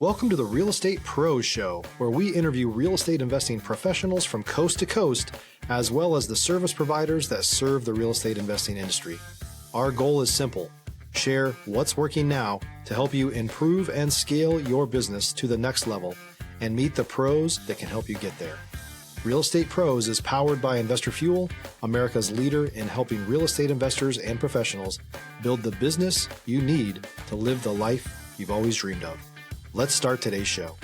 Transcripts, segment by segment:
Welcome to the Real Estate Pros Show, where we interview real estate investing professionals from coast to coast, as well as the service providers that serve the real estate investing industry. Our goal is simple: share what's working now to help you improve and scale your business to the next level and meet the pros that can help you get there. Real Estate Pros is powered by Investor Fuel, America's leader in helping real estate investors and professionals build the business you need to live the life you've always dreamed of. Let's start today's show.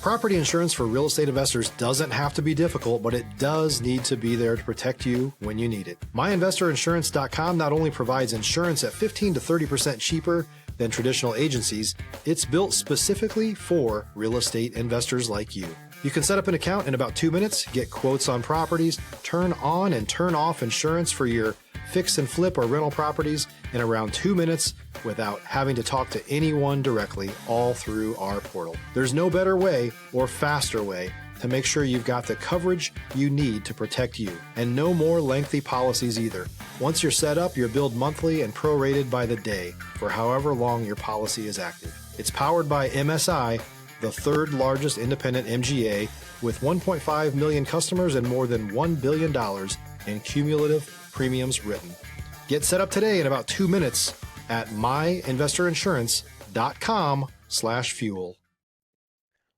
Property insurance for real estate investors doesn't have to be difficult, but it does need to be there to protect you when you need it. MyInvestorInsurance.com not only provides insurance at 15 to 30% cheaper than traditional agencies, it's built specifically for real estate investors like you. You can set up an account in about 2 minutes, get quotes on properties, turn on and turn off insurance for your fix and flip or rental properties in around 2 minutes without having to talk to anyone directly, all through our portal. There's no better way or faster way to make sure you've got the coverage you need to protect you, and no more lengthy policies either. Once you're set up, you're billed monthly and prorated by the day for however long your policy is active. It's powered by MSI, the third largest independent MGA, with 1.5 million customers and more than $1 billion in cumulative premiums written. Get set up today in about 2 minutes at myinvestorinsurance.com/fuel.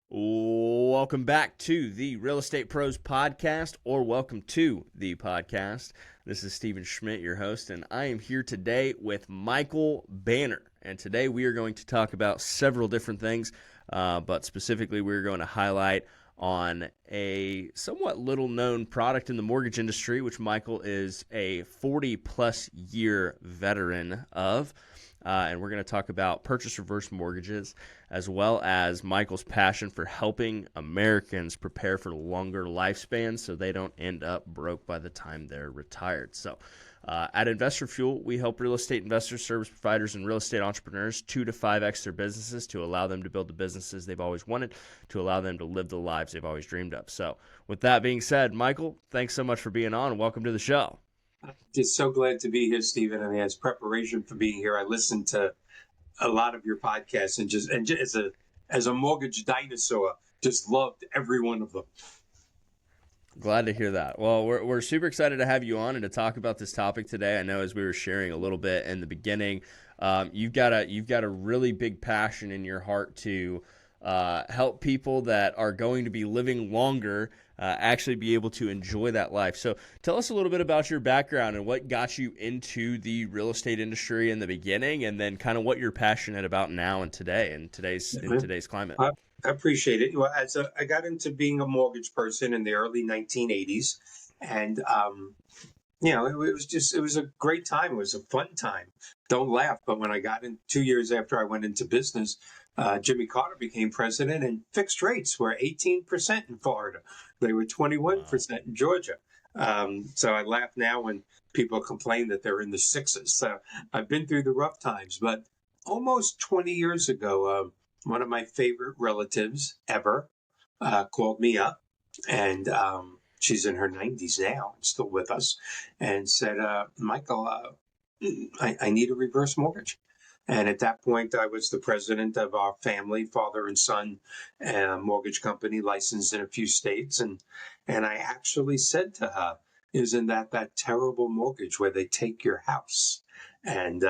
Welcome back to the Real Estate Pros podcast, or welcome to the podcast. This is Stephen Schmidt, your host, and I am here today with Michael Banner. And today we are going to talk about several different things, but specifically we're going to highlight on a somewhat little-known product in the mortgage industry, which Michael is a 40-plus year veteran of. And we're going to talk about purchase reverse mortgages, as well as Michael's passion for helping Americans prepare for longer lifespans so they don't end up broke by the time they're retired. So at Investor Fuel, we help real estate investors, service providers, and real estate entrepreneurs 2 to 5x their businesses to allow them to build the businesses they've always wanted, to allow them to live the lives they've always dreamed of. So with that being said, Michael, thanks so much for being on. Welcome to the show. Just so glad to be here, Stephen. I mean, as preparation for being here, I listened to a lot of your podcasts and just as a mortgage dinosaur, just loved every one of them. Glad to hear that. Well, we're super excited to have you on and to talk about this topic today. I know as we were sharing a little bit in the beginning, you've got a really big passion in your heart to help people that are going to be living longer actually be able to enjoy that life. So tell us a little bit about your background and what got you into the real estate industry in the beginning, and then kind of what you're passionate about now and today in today's climate. I appreciate it. Well, I got into being a mortgage person in the early 1980s, and it was a great time. It was a fun time. Don't laugh, but when I got in 2 years after I went into business, Jimmy Carter became president, and fixed rates were 18% in Florida. They were 21% in Georgia. So I laugh now when people complain that they're in the sixes. So I've been through the rough times, but almost 20 years ago, one of my favorite relatives ever called me up, and she's in her 90s now and still with us, and said, Michael, I need a reverse mortgage. And at that point, I was the president of our family, father and son, mortgage company licensed in a few states. And I actually said to her, isn't that terrible mortgage where they take your house? And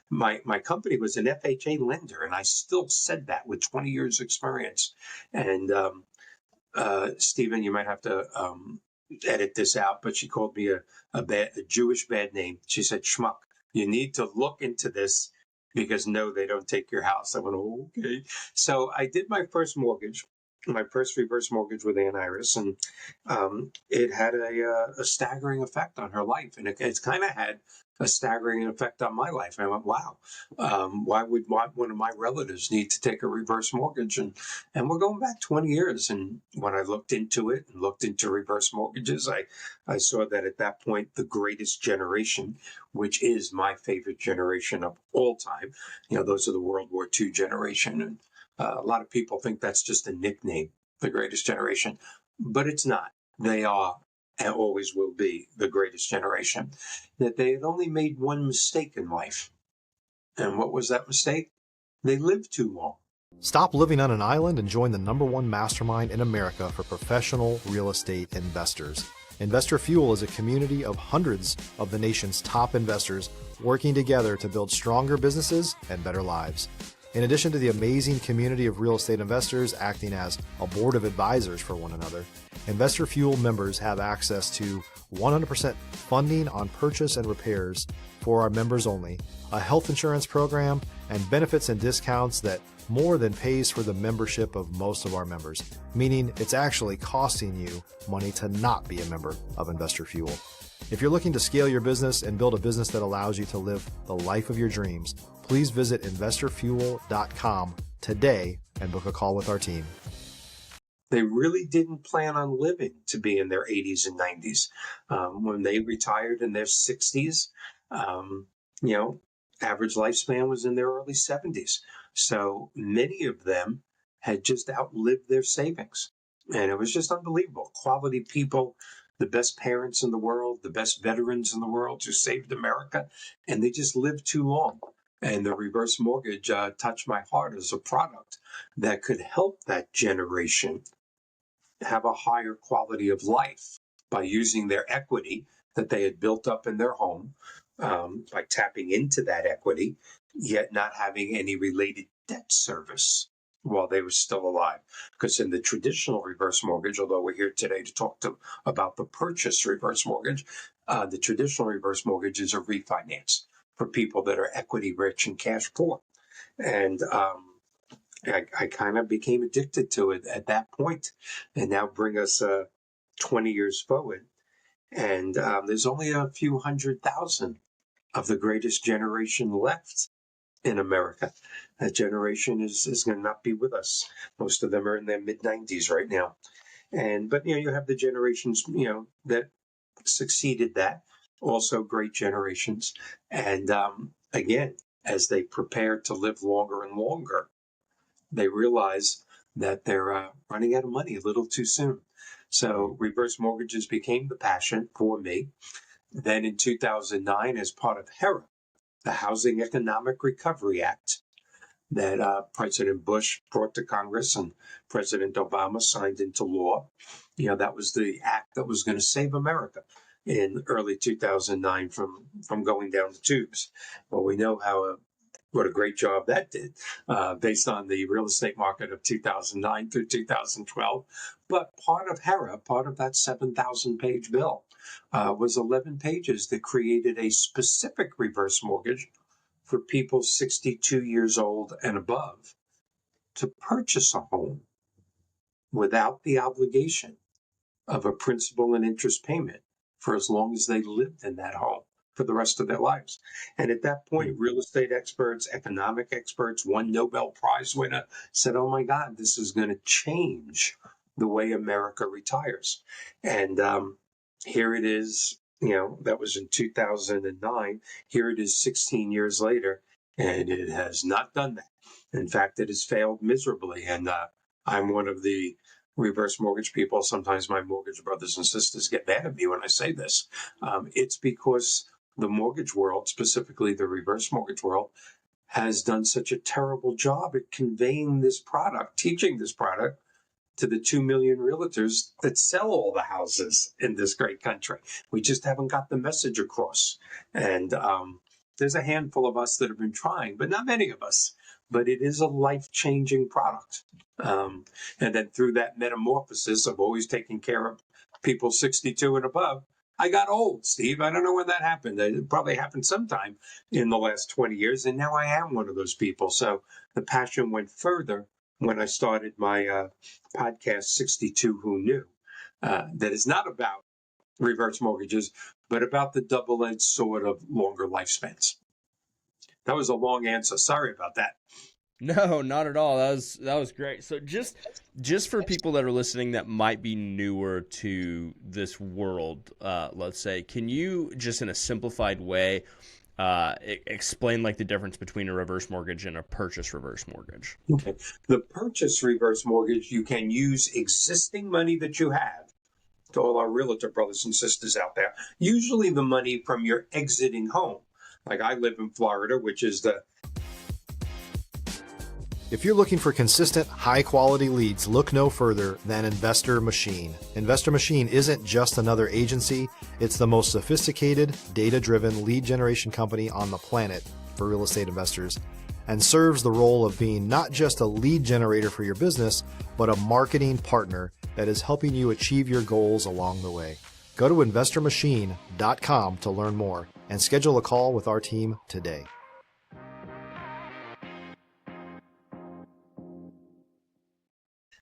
my company was an FHA lender, and I still said that with 20 years experience. And Stephen, you might have to edit this out, but she called me a Jewish bad name. She said, Schmuck. You need to look into this because no, they don't take your house. I went, okay. So I did my first mortgage, my first reverse mortgage with Ann Iris, and it had a staggering effect on her life. And it's kind of had a staggering effect on my life. And I went, wow, why would one of my relatives need to take a reverse mortgage? And we're going back 20 years. And when I looked into it and looked into reverse mortgages, I saw that at that point, the greatest generation, which is my favorite generation of all time, those are the World War II generation. And a lot of people think that's just a nickname, the greatest generation, but it's not. They are and always will be the greatest generation. That they had only made one mistake in life. And what was that mistake? they live too long. Stop living on an island and join the #1 mastermind in America for professional real estate investors. Investor Fuel is a community of hundreds of the nation's top investors working together to build stronger businesses and better lives. In addition to the amazing community of real estate investors acting as a board of advisors for one another, Investor Fuel members have access to 100% funding on purchase and repairs for our members only, a health insurance program, and benefits and discounts that more than pays for the membership of most of our members, meaning it's actually costing you money to not be a member of Investor Fuel. If you're looking to scale your business and build a business that allows you to live the life of your dreams, please visit investorfuel.com today and book a call with our team. They really didn't plan on living to be in their 80s and 90s. When they retired in their 60s, average lifespan was in their early 70s. So many of them had just outlived their savings. And it was just unbelievable. Quality people, the best parents in the world, the best veterans in the world who saved America, and they just lived too long. And the reverse mortgage touched my heart as a product that could help that generation have a higher quality of life by using their equity that they had built up in their home, by tapping into that equity, yet not having any related debt service while they were still alive. Because in the traditional reverse mortgage, although we're here today to talk about the purchase reverse mortgage, the traditional reverse mortgage is a refinance for people that are equity rich and cash poor. And I kind of became addicted to it at that point, and now bring us 20 years forward. And there's only a few 100,000 of the greatest generation left in America. That generation is going to not be with us. Most of them are in their mid-90s right now. But you have the generations, that succeeded that, also great generations. And again, as they prepare to live longer and longer, they realize that they're running out of money a little too soon. So reverse mortgages became the passion for me. Then in 2009, as part of HERA, the Housing Economic Recovery Act, that President Bush brought to Congress and President Obama signed into law. That was the act that was going to save America in early 2009 from going down the tubes. Well, we know what a great job that did, based on the real estate market of 2009 through 2012. But part of HERA, part of that 7,000-page bill, was 11 pages that created a specific reverse mortgage for people 62 years old and above to purchase a home without the obligation of a principal and interest payment for as long as they lived in that home for the rest of their lives. And at that point, real estate experts, economic experts, one Nobel Prize winner said, oh my God, this is going to change the way America retires. And here it is, that was in 2009. Here it is 16 years later, and it has not done that. In fact, it has failed miserably. And I'm one of the reverse mortgage people. Sometimes my mortgage brothers and sisters get mad at me when I say this. It's because the mortgage world, specifically the reverse mortgage world, has done such a terrible job at conveying this product, teaching this product to the 2 million realtors that sell all the houses in this great country. We just haven't got the message across. And there's a handful of us that have been trying, but not many of us. But it is a life-changing product. And then through that metamorphosis of always taking care of people 62 and above, I got old, Steve. I don't know when that happened. It probably happened sometime in the last 20 years. And now I am one of those people. So the passion went further when I started my podcast, 62 Who Knew, that is not about reverse mortgages, but about the double-edged sword of longer lifespans. That was a long answer. Sorry about that. No, not at all. That was great. So just for people that are listening that might be newer to this world, let's say, can you just in a simplified way explain like the difference between a reverse mortgage and a purchase reverse mortgage? Okay. The purchase reverse mortgage, you can use existing money that you have. To all our realtor brothers and sisters out there, usually the money from your exiting home. Like I live in Florida, which is If you're looking for consistent, high-quality leads, look no further than Investor Machine. Investor Machine isn't just another agency, it's the most sophisticated, data-driven lead generation company on the planet for real estate investors, and serves the role of being not just a lead generator for your business, but a marketing partner that is helping you achieve your goals along the way. Go to investormachine.com to learn more and schedule a call with our team today.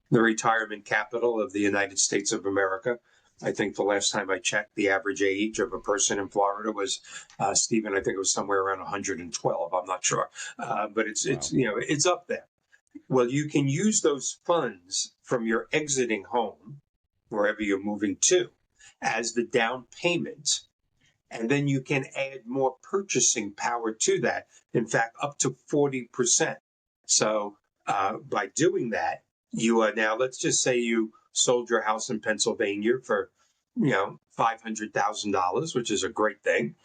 The retirement capital of the United States of America. I think the last time I checked, the average age of a person in Florida was, Stephen, I think it was somewhere around 112. I'm not sure, but it's up there. Well, you can use those funds from your exiting home, wherever you're moving to, as the down payment, and then you can add more purchasing power to that. In fact, up to 40%. So by doing that, you are now, let's just say you sold your house in Pennsylvania for, $500,000, which is a great thing.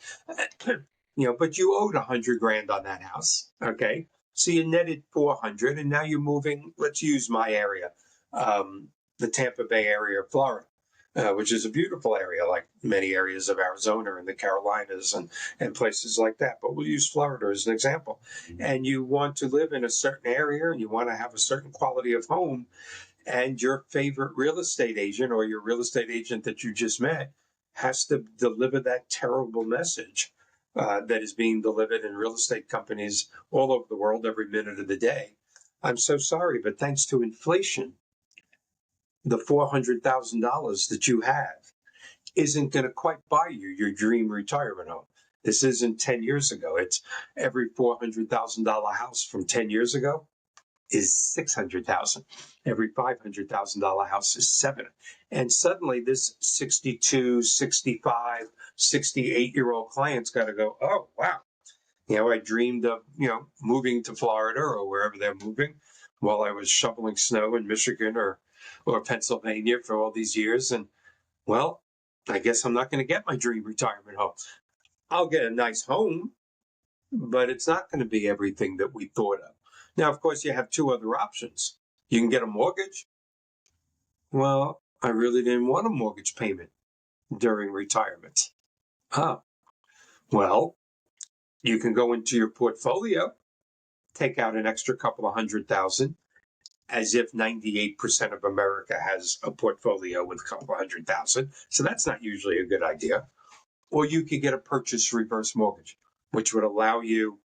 But you owed $100,000 on that house. Okay. So you netted 400 and now you're moving, let's use my area, the Tampa Bay area of Florida, which is a beautiful area, like many areas of Arizona and the Carolinas and places like that. But we'll use Florida as an example. And you want to live in a certain area and you want to have a certain quality of home, and your favorite real estate agent or your real estate agent that you just met has to deliver that terrible message that is being delivered in real estate companies all over the world every minute of the day. I'm so sorry, but thanks to inflation, the $400,000 that you have isn't going to quite buy you your dream retirement home. This isn't 10 years ago. It's every $400,000 house from 10 years ago is $600,000. Every $500,000 house is $7. And suddenly this 62, 65, 68-year-old client's got to go, oh, wow. I dreamed of, moving to Florida or wherever they're moving while I was shoveling snow in Michigan or Pennsylvania for all these years. And, well, I guess I'm not going to get my dream retirement home. I'll get a nice home, but it's not going to be everything that we thought of. Now, of course, you have two other options. You can get a mortgage. Well, I really didn't want a mortgage payment during retirement. Well, you can go into your portfolio, take out an extra couple of $100,000, as if 98% of America has a portfolio with a couple of $100,000. So that's not usually a good idea. Or you could get a purchase reverse mortgage, which would allow you,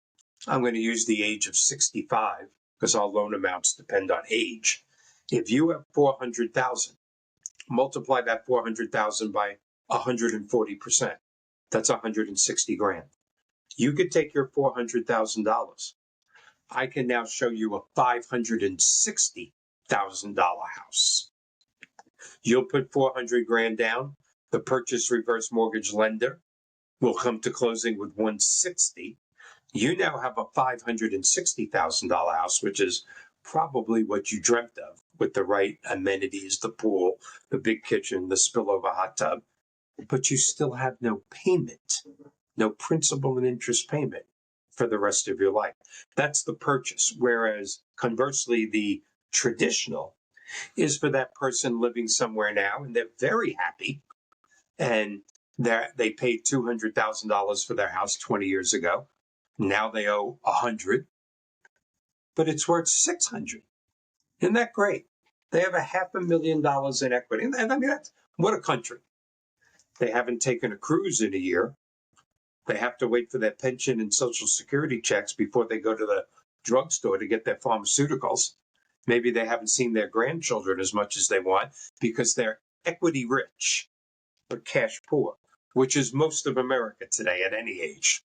I'm going to use the age of 65 because all loan amounts depend on age. If you have 400,000, multiply that 400,000 by 140%. That's 160 grand. You could take your $400,000. I can now show you a $560,000 house. You'll put 400 grand down. The purchase reverse mortgage lender will come to closing with 160. You now have a $560,000 house, which is probably what you dreamt of, with the right amenities, the pool, the big kitchen, the spillover hot tub. But you still have no payment, no principal and interest payment for the rest of your life. That's the purchase. Whereas conversely, the traditional is for that person living somewhere now and they're very happy and they paid $200,000 for their house 20 years ago. Now they owe 100, but it's worth 600. Isn't that great? They have $500,000 in equity. And I mean, what a country. They haven't taken a cruise in a year. They have to wait for their pension and Social Security checks before they go to the drugstore to get their pharmaceuticals. Maybe they haven't seen their grandchildren as much as they want because they're equity rich but cash poor, which is most of America today at any age.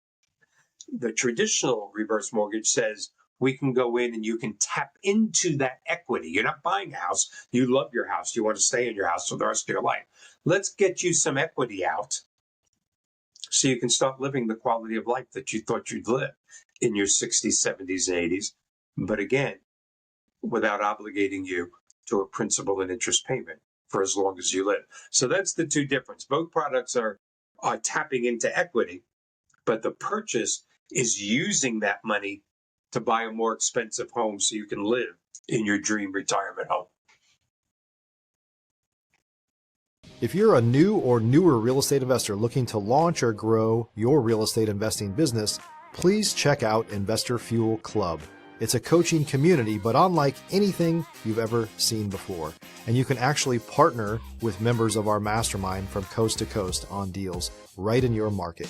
The traditional reverse mortgage says we can go in and you can tap into that equity. You're not buying a house. You love your house. You want to stay in your house for the rest of your life. Let's get you some equity out so you can start living the quality of life that you thought you'd live in your 60s, 70s, and 80s. But again, without obligating you to a principal and interest payment for as long as you live. So that's the two differences. Both products are tapping into equity, but the purchase is using that money to buy a more expensive home so you can live in your dream retirement home. If you're a new or newer real estate investor looking to launch or grow your real estate investing business, please check out Investor Fuel Club. It's a coaching community, but unlike anything you've ever seen before. And you can actually partner with members of our mastermind from coast to coast on deals right in your market.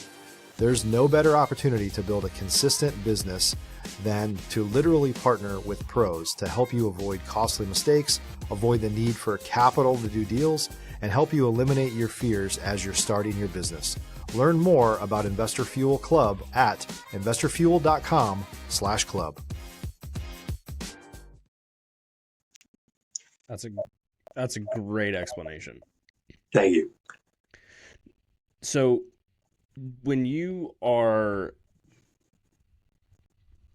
There's no better opportunity to build a consistent business than to literally partner with pros to help you avoid costly mistakes, avoid the need for capital to do deals, and help you eliminate your fears as you're starting your business. Learn more about Investor Fuel Club at investorfuel.com/club. That's a great explanation. Thank you. So when you are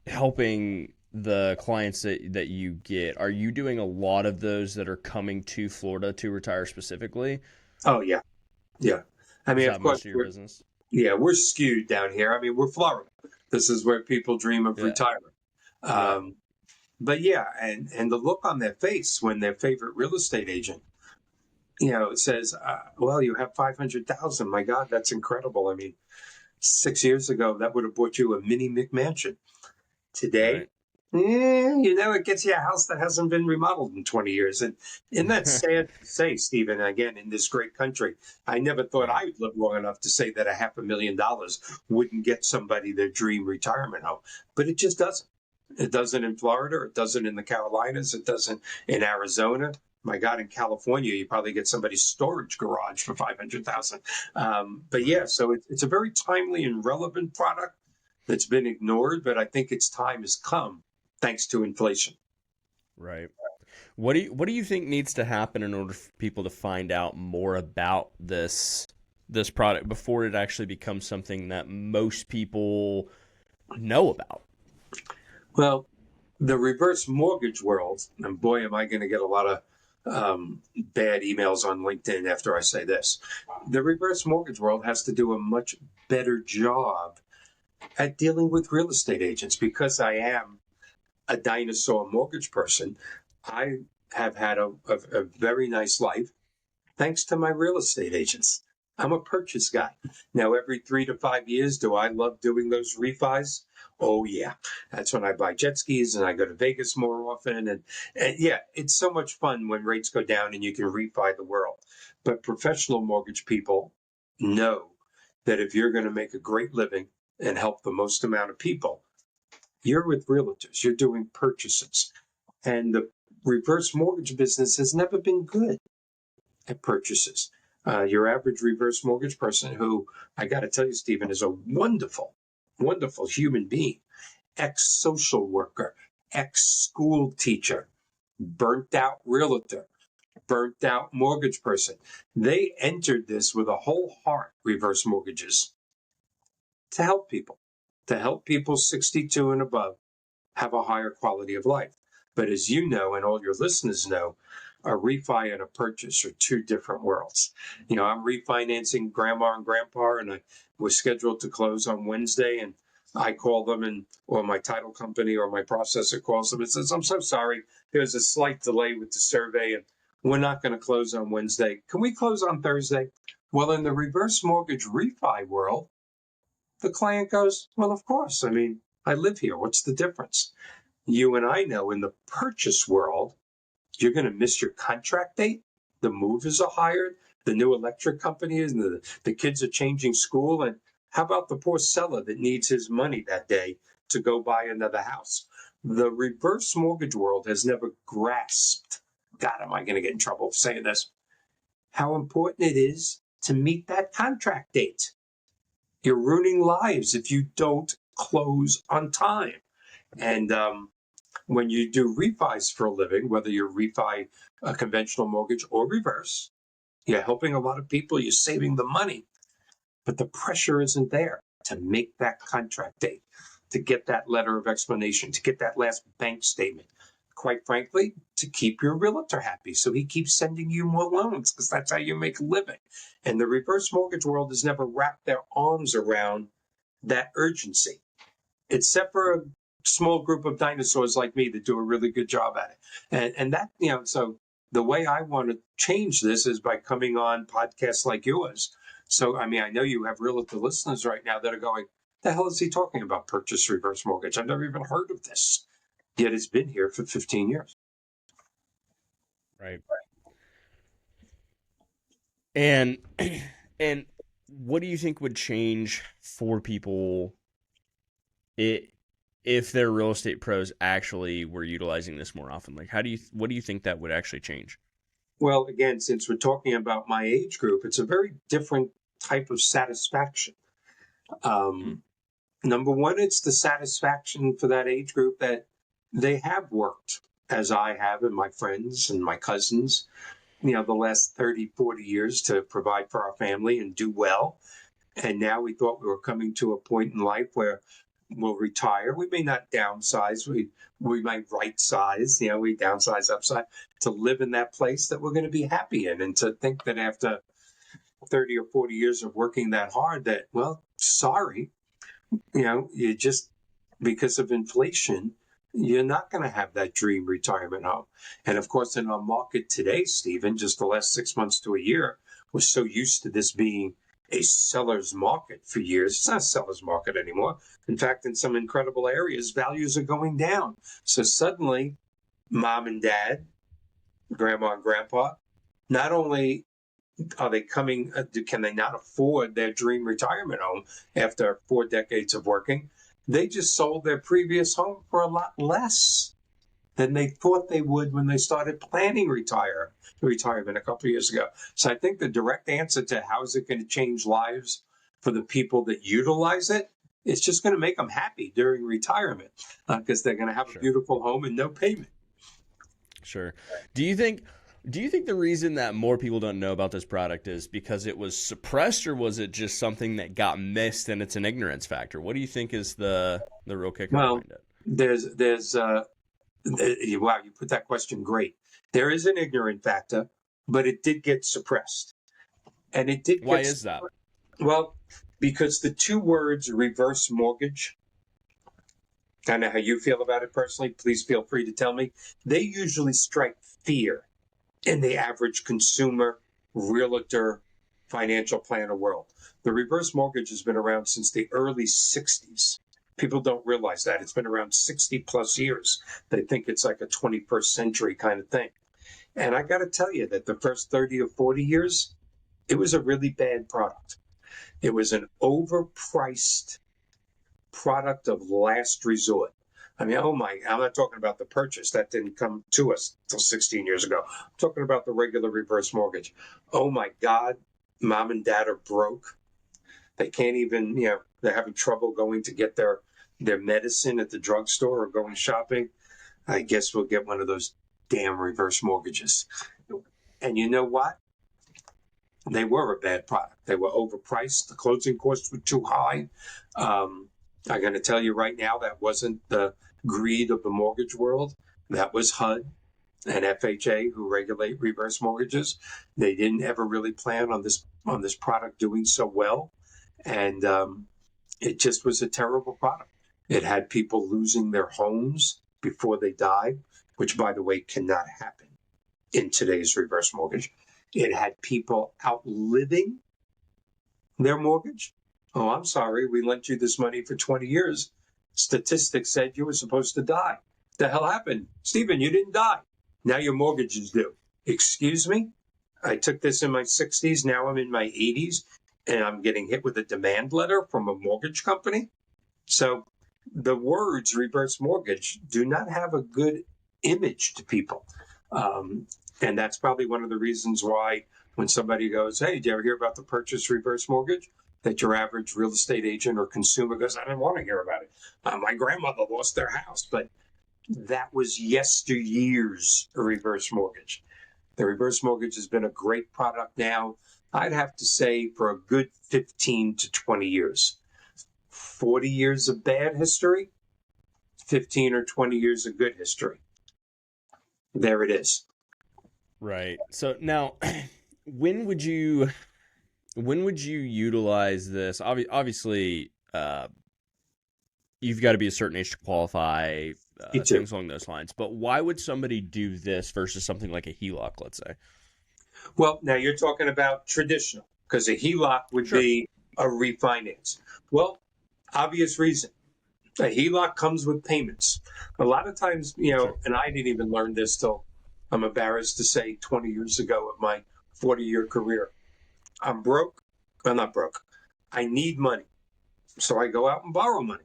helping the clients that you get, are you doing a lot of those that are coming to Florida to retire specifically? Oh, yeah. Yeah. I mean, Is of that course, most of your business? yeah, we're skewed down here. I mean, we're Florida. This is where people dream of Yeah. retirement. Right. But yeah, and the look on their face when their favorite real estate agent, says, well, you have 500,000. My God, that's incredible. I mean, 6 years ago, that would have bought you a mini McMansion. Today, Right. it gets you a house that hasn't been remodeled in 20 years. And that's sad to say, Stephen, again, in this great country, I never thought Right. I would live long enough to say that $500,000 wouldn't get somebody their dream retirement home. But it just doesn't. It doesn't in Florida. It doesn't in the Carolinas. It doesn't in Arizona. My God, in California, you probably get somebody's storage garage for 500,000. But yeah, so it's a very timely and relevant product that's been ignored, but I think its time has come thanks to inflation. Right. What do you think needs to happen in order for people to find out more about this product before it actually becomes something that most people know about? Well, the reverse mortgage world, and boy, am I going to get a lot of bad emails on LinkedIn after I say this. The reverse mortgage world has to do a much better job at dealing with real estate agents. Because I am a dinosaur mortgage person, I have had a very nice life thanks to my real estate agents. I'm a purchase guy. Now, every 3 to 5 years, do I love doing those refis? Oh, yeah. That's when I buy jet skis and I go to Vegas more often. And yeah, it's so much fun when rates go down and you can refi the world. But professional mortgage people know that if you're going to make a great living and help the most amount of people, you're with realtors, you're doing purchases. And the reverse mortgage business has never been good at purchases. Your average reverse mortgage person, who I got to tell you, Stephen, is a wonderful, wonderful human being, ex-social worker, ex-school teacher, burnt out realtor, burnt out mortgage person. They entered this with a whole heart, reverse mortgages, to help people 62 and above have a higher quality of life. But as you know, and all your listeners know, a refi and a purchase are two different worlds. I'm refinancing grandma and grandpa, and I was scheduled to close on Wednesday, and I call them, or my title company or my processor calls them and says, I'm so sorry, there's a slight delay with the survey, and we're not going to close on Wednesday. Can we close on Thursday? Well, in the reverse mortgage refi world, the client goes, well, of course. I mean, I live here. What's the difference? You and I know in the purchase world, you're going to miss your contract date. The movers are hired. The new electric company is, and the kids are changing school. And how about the poor seller that needs his money that day to go buy another house? The reverse mortgage world has never grasped, God, am I going to get in trouble for saying this, how important it is to meet that contract date. You're ruining lives if you don't close on time. And when you do refis for a living, whether you refi a conventional mortgage or reverse, you're helping a lot of people, you're saving the money, but the pressure isn't there to make that contract date, to get that letter of explanation, to get that last bank statement. Quite frankly, to keep your realtor happy so he keeps sending you more loans, because that's how you make a living. And the reverse mortgage world has never wrapped their arms around that urgency. Except for small group of dinosaurs like me that do a really good job at it. And that, so the way I want to change this is by coming on podcasts like yours. So, I mean, I know you have realtor listeners right now that are going, the hell is he talking about purchase reverse mortgage? I've never even heard of this. Yet it's been here for 15 years. Right. And and what do you think would change for people if their real estate pros actually were utilizing this more often? Like, what do you think that would actually change? Well, again, since we're talking about my age group, it's a very different type of satisfaction. Number one, it's the satisfaction for that age group that they have worked as I have and my friends and my cousins, the last 30, 40 years to provide for our family and do well. And now we thought we were coming to a point in life where we'll retire. We may not downsize. We might right size, we downsize upside to live in that place that we're going to be happy in. And to think that after 30 or 40 years of working that hard that, well, sorry, you just, because of inflation, you're not going to have that dream retirement home. And of course, in our market today, Stephen, just the last 6 months to a year, we're so used to this being a seller's market for years. It's not a seller's market anymore. In fact, in some incredible areas, values are going down. So suddenly, mom and dad, grandma and grandpa, not only are they coming, can they not afford their dream retirement home after 4 decades of working? They just sold their previous home for a lot less than they thought they would when they started planning retirement a couple of years ago. So I think the direct answer to how is it going to change lives for the people that utilize it, it's just going to make them happy during retirement because they're going to have a beautiful home and no payment. Sure. Do you think the reason that more people don't know about this product is because it was suppressed, or was it just something that got missed and it's an ignorance factor? What do you think is the real kicker behind it? There's wow, you put that question great. There is an ignorant factor, but it did get suppressed. And it did. Why is that? Well, because the two words reverse mortgage, I know how you feel about it personally. Please feel free to tell me. They usually strike fear in the average consumer, realtor, financial planner world. The reverse mortgage has been around since the early 60s. People don't realize that. It's been around 60 plus years. They think it's like a 21st century kind of thing. And I got to tell you that the first 30 or 40 years, it was a really bad product. It was an overpriced product of last resort. I mean, I'm not talking about the purchase. That didn't come to us until 16 years ago. I'm talking about the regular reverse mortgage. Oh my God, mom and dad are broke. They can't even, they're having trouble going to get their medicine at the drugstore or going shopping. I guess we'll get one of those damn reverse mortgages. And you know what? They were a bad product. They were overpriced. The closing costs were too high. I'm going to tell you right now, that wasn't the greed of the mortgage world. That was HUD and FHA, who regulate reverse mortgages. They didn't ever really plan on this product doing so well. And it just was a terrible product. It had people losing their homes before they died, which, by the way, cannot happen in today's reverse mortgage. It had people outliving their mortgage. Oh, I'm sorry, we lent you this money for 20 years. Statistics said you were supposed to die. The hell happened? Stephen, you didn't die. Now your mortgage is due. Excuse me? I took this in my 60s. Now I'm in my 80s, and I'm getting hit with a demand letter from a mortgage company. So the words reverse mortgage do not have a good image to people. And that's probably one of the reasons why when somebody goes, hey, did you ever hear about the purchase reverse mortgage? That your average real estate agent or consumer goes, I didn't want to hear about it. My grandmother lost their house. But that was yesteryear's reverse mortgage. The reverse mortgage has been a great product now, I'd have to say, for a good 15 to 20 years. 40 years of bad history, 15 or 20 years of good history. There it is. Right. So now, when would you utilize this? Obviously, you've got to be a certain age to qualify, Me too. things along those lines. But why would somebody do this versus something like a HELOC, let's say? Well, now you're talking about traditional, because a HELOC would Sure. be a refinance. Well, obvious reason. A HELOC comes with payments. A lot of times, Sure. and I didn't even learn this till, I'm embarrassed to say, 20 years ago of my 40-year career. I'm broke. I'm not broke. I need money. So I go out and borrow money.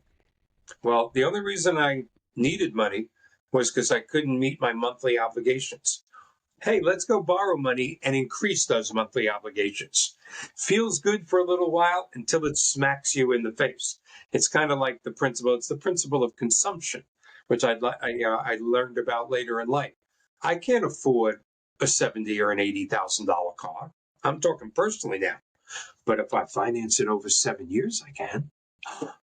Well, the only reason I needed money was because I couldn't meet my monthly obligations. Hey, let's go borrow money and increase those monthly obligations. Feels good for a little while until it smacks you in the face. It's kind of like the principle. It's the principle of consumption, which I learned about later in life. I can't afford a $70,000 or an $80,000 car. I'm talking personally now. But if I finance it over 7 years, I can.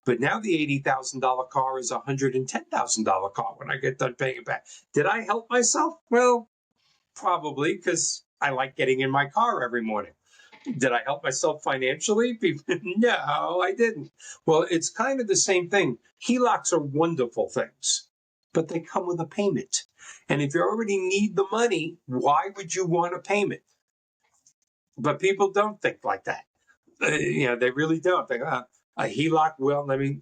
But now the $80,000 car is a $110,000 car when I get done paying it back. Did I help myself? Well, probably, because I like getting in my car every morning. Did I help myself financially? No, I didn't. Well, it's kind of the same thing. HELOCs are wonderful things, but they come with a payment. And if you already need the money, why would you want a payment? But people don't think like that. They really don't. A HELOC will, let me,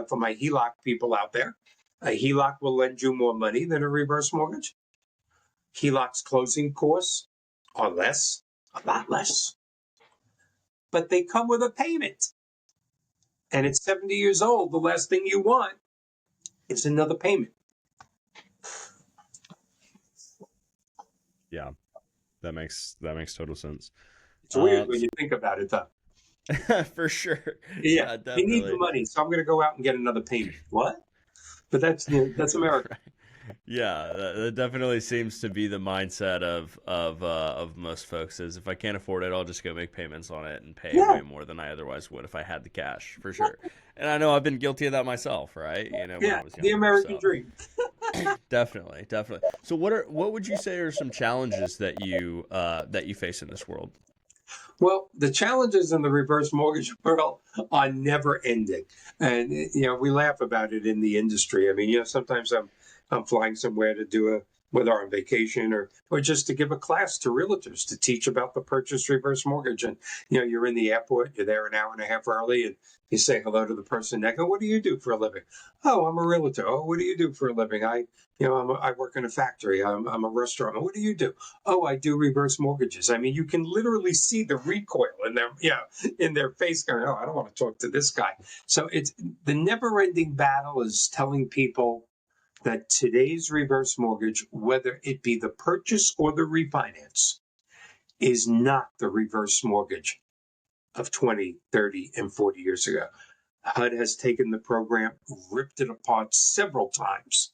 for my HELOC people out there, a HELOC will lend you more money than a reverse mortgage. HELOC's closing costs are less, a lot less, but they come with a payment. And at 70 years old, the last thing you want is another payment. Yeah, that makes total sense. It's weird when you think about it, though. For sure. Yeah, Yeah, you need the definitely. money, so I'm going to go out and get another payment. What? But that's America. Right. Yeah, that definitely seems to be the mindset of most folks. Is if I can't afford it, I'll just go make payments on it and pay Yeah, way more than I otherwise would if I had the cash, for sure. And I know I've been guilty of that myself, right? When yeah, I was the younger. American So dream. definitely, definitely. So what would you say are some challenges that you face in this world? Well, the challenges in the reverse mortgage world are never ending. And, we laugh about it in the industry. I mean, sometimes I'm flying somewhere to do whether on vacation or just to give a class to realtors to teach about the purchase reverse mortgage. And, you're in the airport, you're there an hour and a half early, and you say hello to the person next. What do you do for a living? Oh, I'm a realtor. Oh, what do you do for a living? I work in a factory. I'm a restaurant. What do you do? Oh, I do reverse mortgages. I mean, you can literally see the recoil in their face going, oh, I don't want to talk to this guy. So it's the never ending battle is telling people that today's reverse mortgage, whether it be the purchase or the refinance, is not the reverse mortgage of 20, 30, and 40 years ago. HUD has taken the program, ripped it apart several times,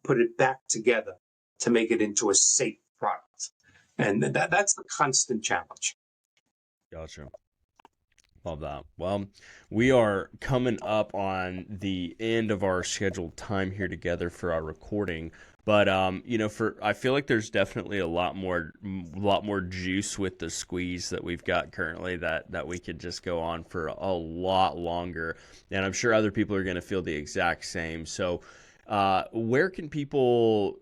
put it back together to make it into a safe product. And that's the constant challenge. Gotcha. Love that. Well, we are coming up on the end of our scheduled time here together for our recording. But I feel like there's definitely a lot more juice with the squeeze that we've got currently that we could just go on for a lot longer. And I'm sure other people are going to feel the exact same. So, where can people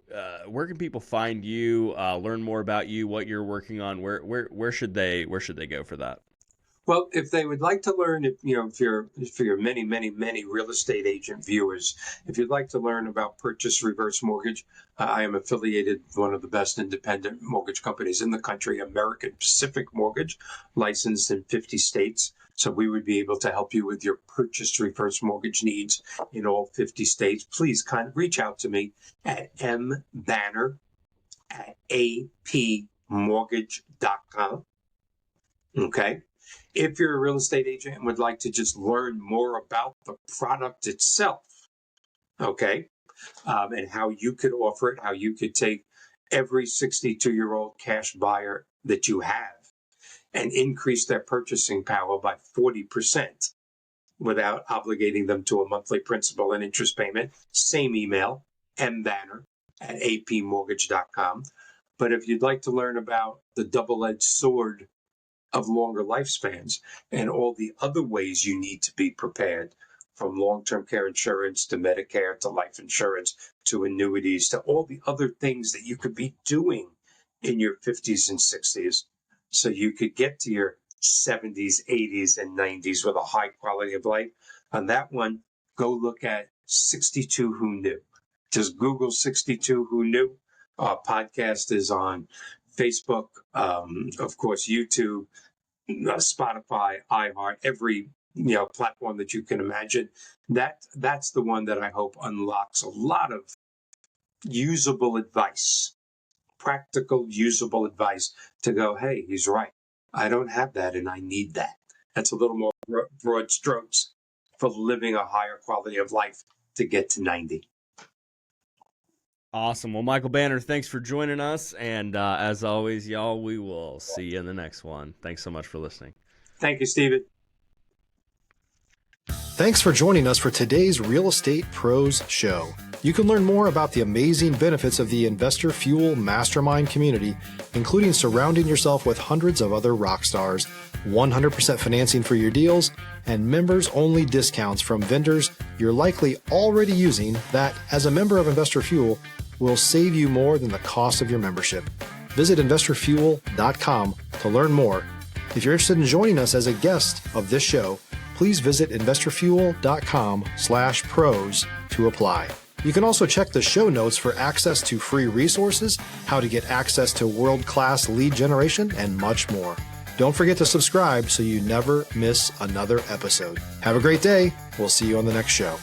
find you, learn more about you, what you're working on? Where should they go for that? Well, if they would like to learn, for your many, many, many real estate agent viewers, if you'd like to learn about purchase reverse mortgage, I am affiliated with one of the best independent mortgage companies in the country, American Pacific Mortgage, licensed in 50 states. So we would be able to help you with your purchase reverse mortgage needs in all 50 states. Please kind of reach out to me at mbanner@apmortgage.com. Okay. If you're a real estate agent and would like to just learn more about the product itself, okay, and how you could offer it, how you could take every 62-year-old cash buyer that you have and increase their purchasing power by 40% without obligating them to a monthly principal and interest payment, same email, mbanner@apmortgage.com. But if you'd like to learn about the double-edged sword of longer lifespans and all the other ways you need to be prepared from long-term care insurance to Medicare to life insurance to annuities to all the other things that you could be doing in your 50s and 60s so you could get to your 70s, 80s, and 90s with a high quality of life. On that one, go look at 62 Who Knew. Just Google 62 Who Knew. Our podcast is on Facebook, of course, YouTube, Spotify, iHeart, every platform that you can imagine. That's the one that I hope unlocks a lot of usable advice, practical, usable advice to go, hey, he's right. I don't have that and I need that. That's a little more broad strokes for living a higher quality of life to get to 90. Awesome. Well, Michael Banner, thanks for joining us. And as always, y'all, we will see you in the next one. Thanks so much for listening. Thank you, Stephen. Thanks for joining us for today's Real Estate Pros Show. You can learn more about the amazing benefits of the Investor Fuel Mastermind community, including surrounding yourself with hundreds of other rock stars, 100% financing for your deals, and members-only discounts from vendors you're likely already using that, as a member of Investor Fuel, will save you more than the cost of your membership. Visit investorfuel.com to learn more. If you're interested in joining us as a guest of this show, please visit investorfuel.com/pros to apply. You can also check the show notes for access to free resources, how to get access to world-class lead generation, and much more. Don't forget to subscribe so you never miss another episode. Have a great day. We'll see you on the next show.